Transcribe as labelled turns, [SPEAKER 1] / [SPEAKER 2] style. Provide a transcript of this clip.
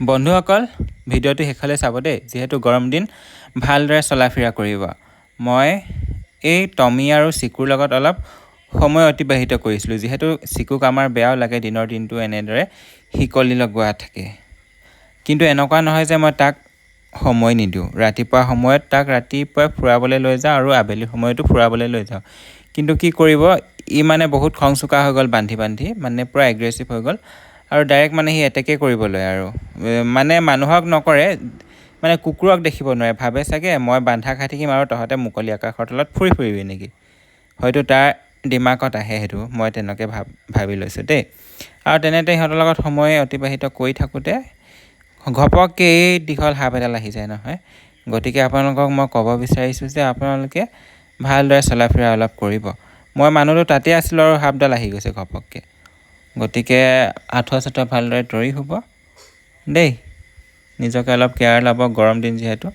[SPEAKER 1] বন্ধুসকল ভিডিঅ'টো শেষলৈ চাব দেই যেহেতু গৰম দিন ভালদৰে চলাফিৰা কৰিব মই এই টমি আৰু চিকুৰ লগত অলপ সময় অতিবাহিত কৰিছিলোঁ যেহেতু চিকুক আমাৰ বেয়াও লাগে দিনৰ দিনটো এনেদৰে হিকলি লগোৱা থাকে কিন্তু এনেকুৱা নহয় যে মই তাক সময় নিদিওঁ ৰাতিপুৱা সময়ত তাক ৰাতিপুৱা ফুৰাবলৈ লৈ যাওঁ আৰু আবেলি সময়তো ফুৰাবলৈ লৈ যাওঁ কিন্তু কি কৰিব ই মানে বহুত খংচুকা হৈ গ'ল বান্ধি মানে পুৰা এগ্ৰেছিভ হৈ গ'ল আৰু ডাইৰেক্ট মানে সি এটেকে কৰিবলৈ আৰু মানে মানুহক নকৰে মানে কুকুৰক দেখিব নোৱাৰে ভাবে চাগে মই বান্ধা খাই থাকিম আৰু তহঁতে মুকলি আকাশৰ তলত ফুৰিবি নেকি হয়তো তাৰ দিমাগত আহে সেইটো মই তেনেকৈ ভাবি লৈছোঁ দেই আৰু তেনেতে সিহঁতৰ লগত সময় অতিবাহিত কৰি থাকোঁতে ঘপককৈ এই দীঘল সাপ এডাল আহি যায় নহয় গতিকে আপোনালোকক মই ক'ব বিচাৰিছোঁ যে আপোনালোকে ভালদৰে চলাফিৰা অলপ কৰিব মই মানুহটো তাতে আছিলোঁ আৰু সাপডাল আহি গৈছে ঘপককৈ গতিকে আঁঠুৱা চাঠুৱা ভালদৰে তৰি শুব দেই নিজকে অলপ কেয়াৰ ল'ব গৰম দিন যিহেতু